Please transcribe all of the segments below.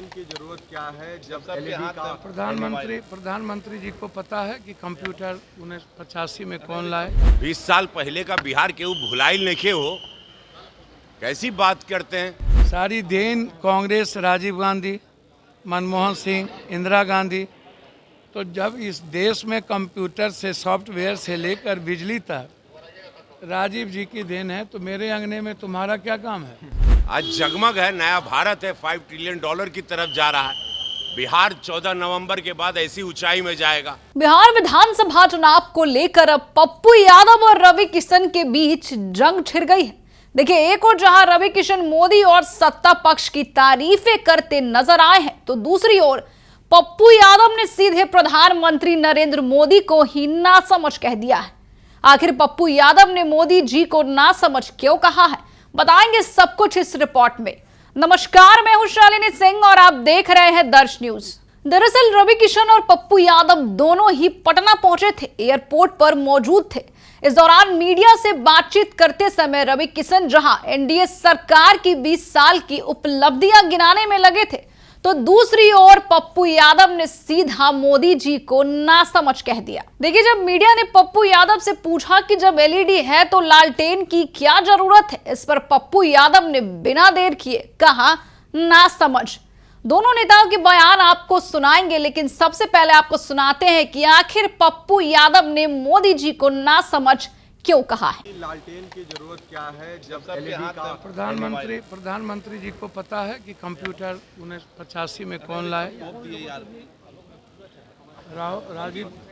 लालटेन की जरूरत क्या है जब एलईडी का प्रधानमंत्री जी को पता है कि कंप्यूटर 1985 में कौन लाए। 20 साल पहले का बिहार केहू भुलाइल नइखे हो, कैसी बात करते हैं। सारी देन कांग्रेस, राजीव गांधी, मनमोहन सिंह, इंदिरा गांधी। तो जब इस देश में कंप्यूटर से, सॉफ्टवेयर से लेकर बिजली तक राजीव जी की देन है, तो मेरे अंगने में तुम्हारा क्या काम है। आज जगमग है, नया भारत है, $5 ट्रिलियन की तरफ जा रहा है। बिहार 14 नवंबर के बाद ऐसी ऊंचाई में जाएगा। बिहार विधानसभा चुनाव को लेकर अब पप्पू यादव और रवि किशन के बीच जंग छिड़ गई है। देखिए, एक और जहां रवि किशन मोदी और सत्ता पक्ष की तारीफें करते नजर आए हैं, तो दूसरी ओर पप्पू यादव ने सीधे प्रधानमंत्री नरेंद्र मोदी को ही नासमझ कह दिया है। आखिर पप्पू यादव ने मोदी जी को नासमझ क्यों कहा है, बताएंगे सब कुछ इस रिपोर्ट में। नमस्कार, मैं हूं शालिनी सिंह और आप देख रहे हैं दर्श न्यूज। दरअसल रवि किशन और पप्पू यादव दोनों ही पटना पहुंचे थे, एयरपोर्ट पर मौजूद थे। इस दौरान मीडिया से बातचीत करते समय रवि किशन जहां एनडीए सरकार की 20 साल की उपलब्धियां गिनाने में लगे थे, तो दूसरी ओर पप्पू यादव ने सीधा मोदी जी को नासमझ कह दिया। देखिए, जब मीडिया ने पप्पू यादव से पूछा कि जब एलईडी है तो लालटेन की क्या जरूरत है, इस पर पप्पू यादव ने बिना देर किए कहा नासमझ। दोनों नेताओं के बयान आपको सुनाएंगे, लेकिन सबसे पहले आपको सुनाते हैं कि आखिर पप्पू यादव ने मोदी जी को नासमझ क्यों कहा है। लालटेन की जरूरत क्या है जब एलईडी का प्रधानमंत्री जी को पता है कि कंप्यूटर 1985 में कौन लाए।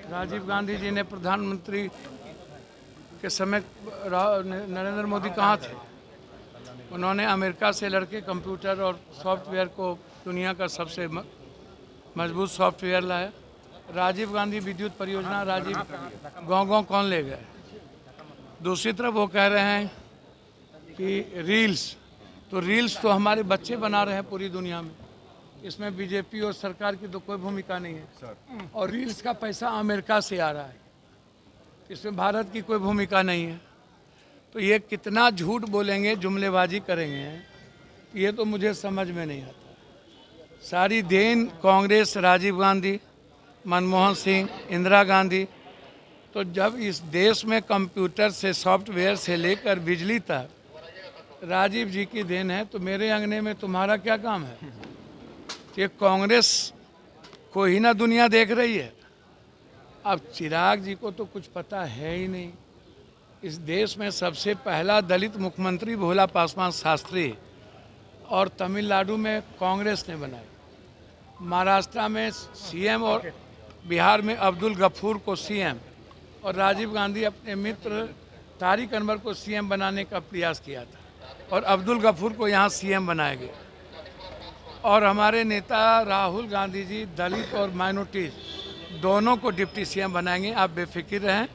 राजीव गांधी जी ने प्रधानमंत्री के समय नरेंद्र मोदी कहाँ थे। उन्होंने अमेरिका से लड़के कंप्यूटर और सॉफ्टवेयर को दुनिया का सबसे मजबूत सॉफ्टवेयर लाया। राजीव गांधी विद्युत परियोजना, राजीव गाँव कौन ले गए। दूसरी तरफ वो कह रहे हैं कि रील्स तो हमारे बच्चे बना रहे हैं पूरी दुनिया में, इसमें बीजेपी और सरकार की तो कोई भूमिका नहीं है। और रील्स का पैसा अमेरिका से आ रहा है, इसमें भारत की कोई भूमिका नहीं है। तो ये कितना झूठ बोलेंगे, जुमलेबाजी करेंगे, ये तो मुझे समझ में नहीं आता। सारी देन कांग्रेस, राजीव गांधी, मनमोहन सिंह, इंदिरा गांधी। तो जब इस देश में कंप्यूटर से, सॉफ्टवेयर से लेकर बिजली तक राजीव जी की देन है, तो मेरे अंगने में तुम्हारा क्या काम है। ये कांग्रेस को ही ना दुनिया देख रही है। अब चिराग जी को तो कुछ पता है ही नहीं। इस देश में सबसे पहला दलित मुख्यमंत्री भोला पासवान शास्त्री, और तमिलनाडु में कांग्रेस ने बनाई। महाराष्ट्र में सीएम और बिहार में अब्दुल गफूर को सीएम, और राजीव गांधी अपने मित्र तारिक अनवर को सीएम बनाने का प्रयास किया था, और अब्दुल गफूर को यहाँ सीएम बनाया गया। और हमारे नेता राहुल गांधी जी दलित और माइनॉरिटीज दोनों को डिप्टी सीएम बनाएंगे। आप बेफिक्र रहें,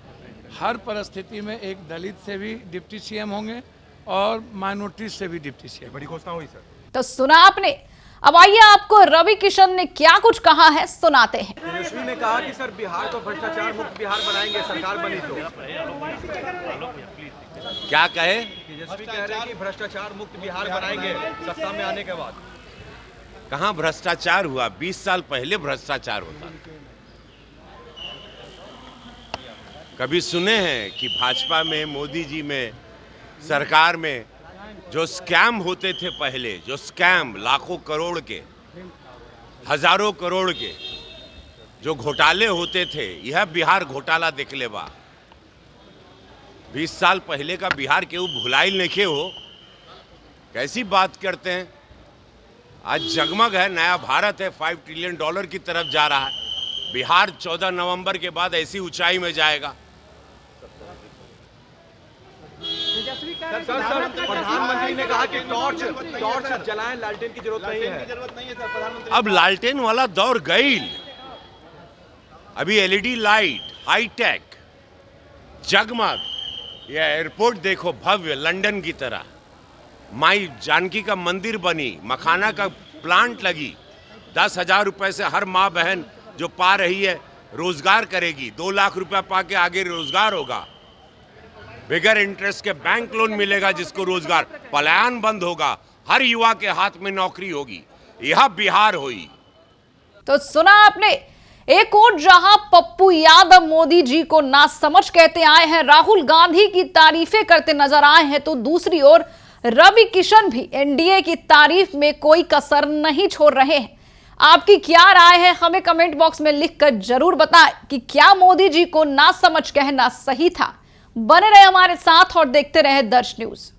हर परिस्थिति में एक दलित से भी डिप्टी सीएम होंगे और माइनॉरिटीज से भी डिप्टी सीएम। बड़ी घोषणा हुई सर। तो सुना आपने, अब आइए आपको रवि किशन ने क्या कुछ कहा है सुनाते हैं। तेजस्वी ने कहा कि सर बिहार को भ्रष्टाचार मुक्त बिहार बनाएंगे सरकार बनी तो। क्या कहे? तेजस्वी कह रहे हैं कि भ्रष्टाचार मुक्त बिहार बनाएंगे सत्ता में आने के बाद। कहाँ भ्रष्टाचार हुआ? 20 साल पहले भ्रष्टाचार होता। कभी सुने हैं कि भाजपा में, मोदी जी में, सरकार में जो स्कैम होते थे पहले, जो स्कैम लाखों करोड़ के, हजारों करोड़ के जो घोटाले होते थे, यह बिहार घोटाला देख ले बा। 20 साल पहले का बिहार केहू भुलाइल नइखे हो, कैसी बात करते हैं। आज जगमग है, नया भारत है, $5 ट्रिलियन की तरफ जा रहा है। बिहार 14 नवंबर के बाद ऐसी ऊंचाई में जाएगा। सर, प्रधानमंत्री ने कहा कि टॉर्च जलाएं, लालटेन की जरूरत नहीं है। अब लालटेन वाला दौर गई। अभी एलईडी लाइट, हाईटेक, जगमग। यह एयरपोर्ट देखो, भव्य, लंदन की तरह। माई जानकी का मंदिर बनी, मखाना का प्लांट लगी। 10,000 रुपए से हर माँ बहन जो पा रही है रोजगार करेगी। 2 लाख रुपया पाके आगे रोजगार होगा। बगैर इंटरेस्ट के बैंक लोन मिलेगा जिसको रोजगार। पलायन बंद होगा, हर युवा के हाथ में नौकरी होगी। यह बिहार हुई। तो सुना आपने, एक और जहां पप्पू यादव मोदी जी को नासमझ कहते आए हैं, राहुल गांधी की तारीफें करते नजर आए हैं, तो दूसरी ओर रवि किशन भी एनडीए की तारीफ में कोई कसर नहीं छोड़ रहे हैं। आपकी क्या राय है, हमें कमेंट बॉक्स में लिखकर जरूर बताएं कि क्या मोदी जी को नासमझ कहना सही था। बने रहे हमारे साथ और देखते रहे दर्श न्यूज।